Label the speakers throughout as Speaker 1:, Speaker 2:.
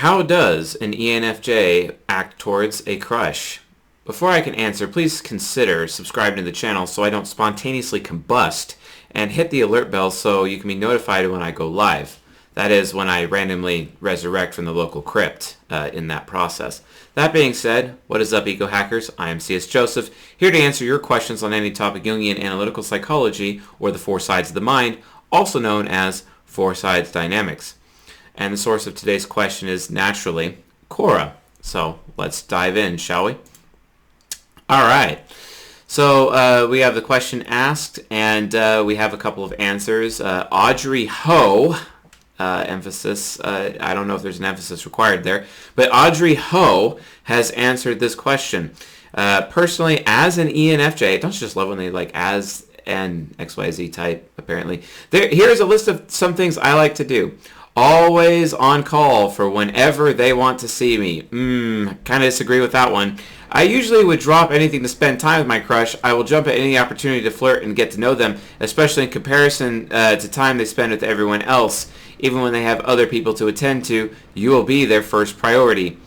Speaker 1: How does an ENFJ act towards a crush? Before I can answer, please consider subscribing to the channel so I don't spontaneously combust, and hit the alert bell so you can be notified when I go live. That is, when I randomly resurrect from the local crypt in that process. That being said, what is up, Eco Hackers? I am C.S. Joseph, here to answer your questions on any topic Jungian analytical psychology, or the four sides of the mind, also known as four sides dynamics. And the source of today's question is, naturally, Quora. So let's dive in, shall we? All right. So we have the question asked, and we have a couple of answers. Audrey Ho, emphasis, I don't know if there's an emphasis required there, but Audrey Ho has answered this question. Personally, as an ENFJ, don't you just love when they like as and XYZ type, apparently. Here's a list of some things I like to do. Always on call for whenever they want to see me. Kind of disagree with that one. I usually would drop anything to spend time with my crush. I will jump at any opportunity to flirt and get to know them, especially in comparison to time they spend with everyone else. Even when they have other people to attend to, you will be their first priority.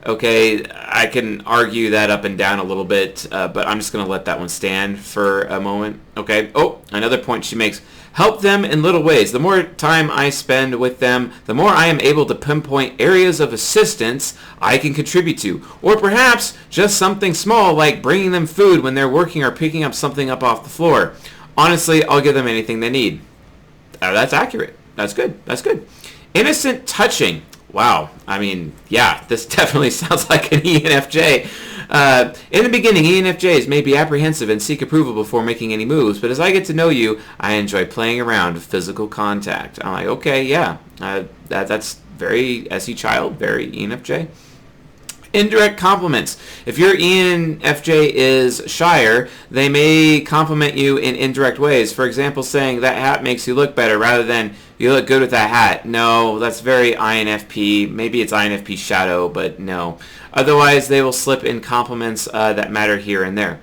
Speaker 1: Okay, I can argue that up and down a little bit, but I'm just going to let that one stand for a moment. Okay. Oh, another point she makes. Help them in little ways. The more time I spend with them, the more I am able to pinpoint areas of assistance I can contribute to. Or perhaps just something small like bringing them food when they're working or picking up something up off the floor. Honestly, I'll give them anything they need. That's accurate. That's good. That's good. Innocent touching. Wow. I mean, yeah, this definitely sounds like an ENFJ. In the beginning, ENFJs may be apprehensive and seek approval before making any moves, but as I get to know you, I enjoy playing around with physical contact. I'm like, okay, yeah, that's very SE child, very ENFJ. Indirect compliments. If your ENFJ is shyer, they may compliment you in indirect ways. For example, saying that hat makes you look better rather than you look good with that hat. No, that's very INFP. Maybe it's INFP shadow, but no. Otherwise, they will slip in compliments that matter here and there.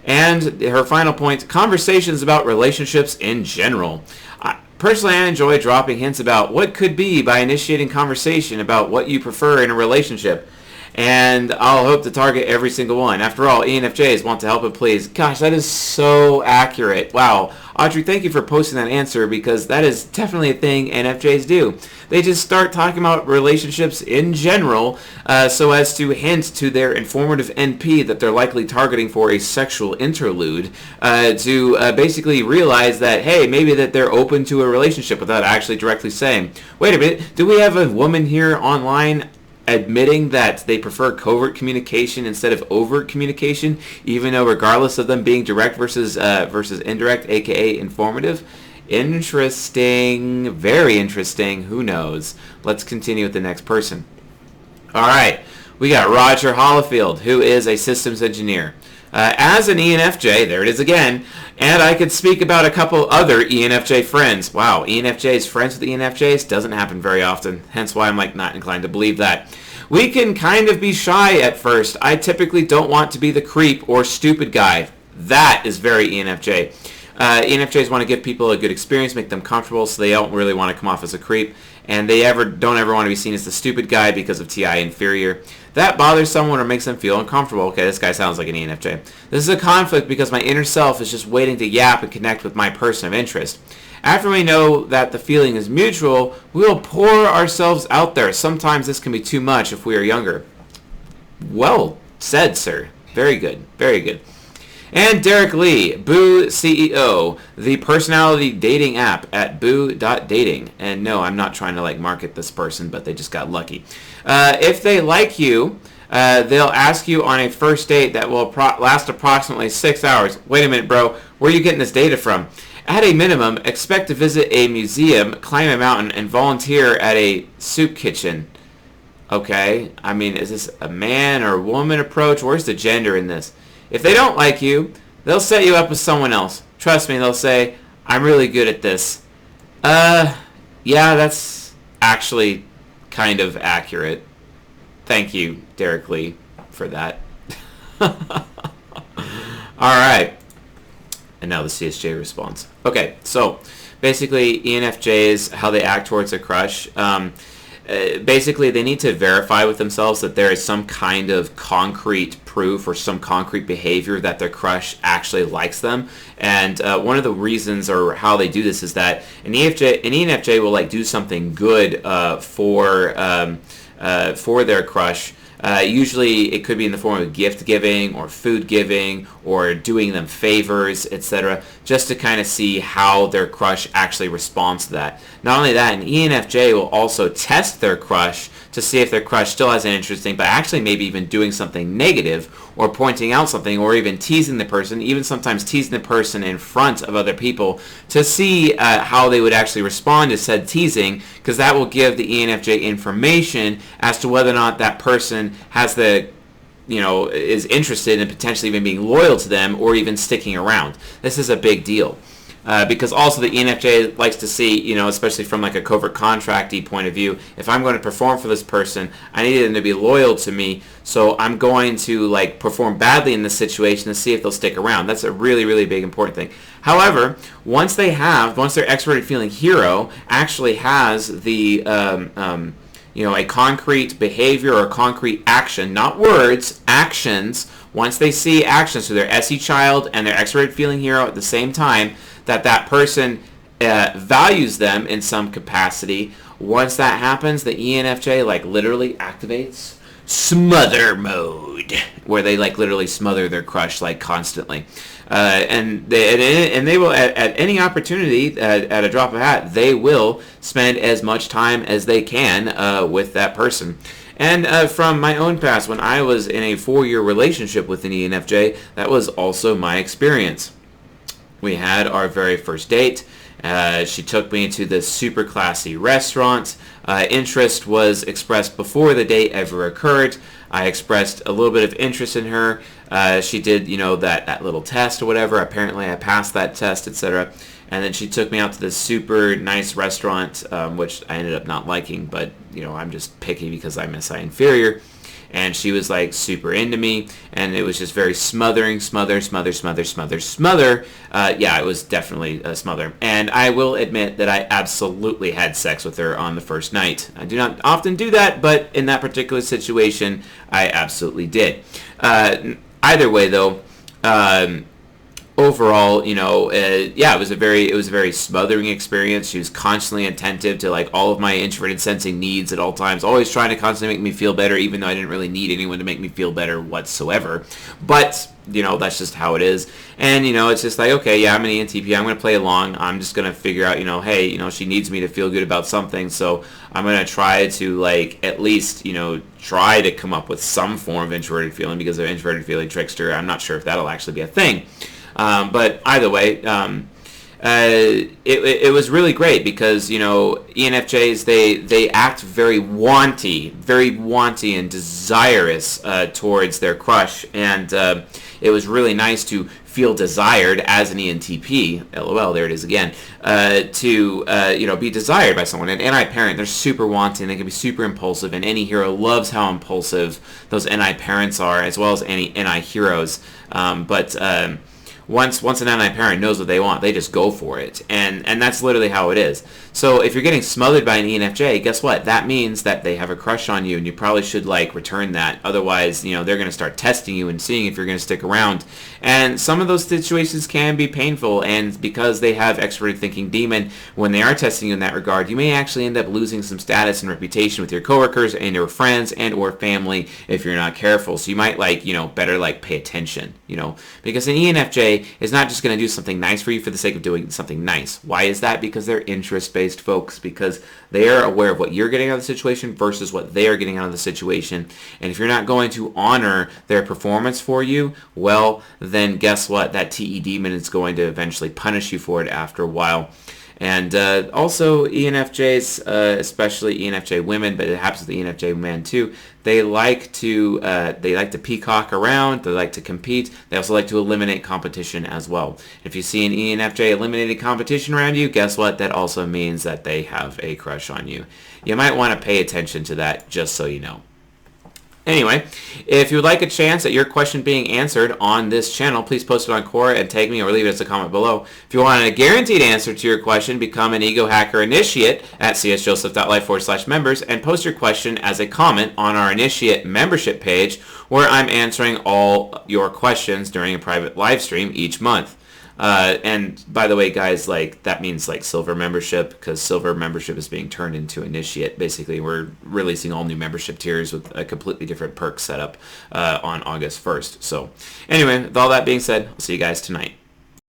Speaker 1: And her final point, conversations about relationships in general. Personally, I enjoy dropping hints about what could be by initiating conversation about what you prefer in a relationship. And I'll hope to target every single one. After all, ENFJs want to help and please. Gosh, that is so accurate. Wow. Audrey, thank you for posting that answer, because that is definitely a thing NFJs do. They just start talking about relationships in general so as to hint to their informative NP that they're likely targeting for a sexual interlude to basically realize that, hey, maybe that they're open to a relationship without actually directly saying, wait a minute, do we have a woman here online admitting that they prefer covert communication instead of overt communication, even though regardless of them being direct versus indirect, aka informative? Interesting. Very interesting. Who knows? Let's continue with the next person. All right. We got Roger Hollifield, who is a systems engineer. As an ENFJ, there it is again, and I could speak about a couple other ENFJ friends. Wow, ENFJs friends with ENFJs doesn't happen very often, hence why I'm not inclined to believe that. We can kind of be shy at first. I typically don't want to be the creep or stupid guy. That is very ENFJ. ENFJs want to give people a good experience, make them comfortable, so they don't really want to come off as a creep, and they don't ever want to be seen as the stupid guy because of TI inferior. That bothers someone or makes them feel uncomfortable. Okay, this guy sounds like an ENFJ. This is a conflict because my inner self is just waiting to yap and connect with my person of interest. After we know that the feeling is mutual, we will pour ourselves out there. Sometimes this can be too much if we are younger. Well said, sir. Very good. Very good. And Derek Lee, Boo CEO, the personality dating app at boo.dating. And no, I'm not trying to market this person, but they just got lucky. If they like you, they'll ask you on a first date that will last approximately 6 hours. Wait a minute, bro. Where are you getting this data from? At a minimum, expect to visit a museum, climb a mountain, and volunteer at a soup kitchen. Okay, I mean, is this a man or woman approach? Where's the gender in this? If they don't like you, they'll set you up with someone else. Trust me, they'll say, I'm really good at this. Yeah, that's actually kind of accurate. Thank you, Derek Lee, for that. All right. And now the CSJ response. Okay, so basically ENFJs, how they act towards a crush. basically they need to verify with themselves that there is some kind of concrete proof or some concrete behavior that their crush actually likes them. And one of the reasons or how they do this is that an ENFJ will like do something good for their crush. Usually it could be in the form of gift giving or food giving or doing them favors, etc., just to kind of see how their crush actually responds to that. Not only that, an ENFJ will also test their crush to see if their crush still has an interest in, but actually maybe even doing something negative or pointing out something or even teasing the person, even sometimes teasing the person in front of other people to see how they would actually respond to said teasing, because that will give the ENFJ information as to whether or not that person has is interested in potentially even being loyal to them or even sticking around. This is a big deal. Because also the ENFJ likes to see, especially from like a covert contracty point of view, if I'm going to perform for this person, I need them to be loyal to me, so I'm going to like perform badly in this situation to see if they'll stick around. That's a really, really big important thing. However, once their extroverted feeling hero actually has the a concrete behavior or a concrete action, not words, actions. Once they see actions, so their SE child and their extroverted feeling hero at the same time, that person values them in some capacity. Once that happens, the ENFJ like literally activates smother mode, where they like literally smother their crush like constantly. And they will at any opportunity, at a drop of a hat, they will spend as much time as they can with that person. And from my own past, when I was in a 4-year relationship with an ENFJ, that was also my experience. We had our very first date. She took me to this super classy restaurant. Interest was expressed before the date ever occurred. I expressed a little bit of interest in her. She did, that little test or whatever. Apparently I passed that test, etc. And then she took me out to this super nice restaurant, which I ended up not liking, but, I'm just picky because I'm SI inferior. And she was like super into me, and it was just very smothering, smother. Yeah, it was definitely a smother. And I will admit that I absolutely had sex with her on the first night. I do not often do that, but in that particular situation, I absolutely did. Either way, though, overall, it was a very smothering experience. She was constantly attentive to like all of my introverted sensing needs at all times, always trying to constantly make me feel better, even though I didn't really need anyone to make me feel better whatsoever. But that's just how it is. And it's just like, okay, yeah, I'm an ENTP. I'm going to play along. I'm just going to figure out, hey, she needs me to feel good about something, so I'm going to try to like at least try to come up with some form of introverted feeling, because of introverted feeling trickster. I'm not sure if that'll actually be a thing. But either way, it was really great because, ENFJs, they act very wanty and desirous towards their crush. And it was really nice to feel desired as an ENTP, LOL, there it is again, to be desired by someone. And NI parent, they're super wanting, they can be super impulsive, and any hero loves how impulsive those NI parents are, as well as any NI heroes. Once an NI parent knows what they want, they just go for it. And that's literally how it is. So if you're getting smothered by an ENFJ, guess what? That means that they have a crush on you, and you probably should like return that. Otherwise, they're going to start testing you and seeing if you're going to stick around. And some of those situations can be painful, and because they have extroverted thinking demon, when they are testing you in that regard, you may actually end up losing some status and reputation with your coworkers and your friends and or family if you're not careful. So you might better pay attention, because an ENFJ is not just going to do something nice for you for the sake of doing something nice. Why is that? Because they're interest-based folks, because they are aware of what you're getting out of the situation versus what they are getting out of the situation. And if you're not going to honor their performance for you, well, then guess what? That TE demon is going to eventually punish you for it after a while. And also ENFJs, especially ENFJ women, but it happens with the ENFJ men too, they like to peacock around, they like to compete, they also like to eliminate competition as well. If you see an ENFJ eliminating competition around you, guess what? That also means that they have a crush on you. You might want to pay attention to that, just so you know. Anyway, if you would like a chance at your question being answered on this channel, please post it on Quora and tag me or leave it as a comment below. If you want a guaranteed answer to your question, become an Ego Hacker Initiate at csjoseph.life/members and post your question as a comment on our Initiate membership page, where I'm answering all your questions during a private live stream each month. And by the way, guys, like that means like silver membership, because silver membership is being turned into Initiate. Basically, we're releasing all new membership tiers with a completely different perk setup on August 1st. So anyway, with all that being said, I'll see you guys tonight.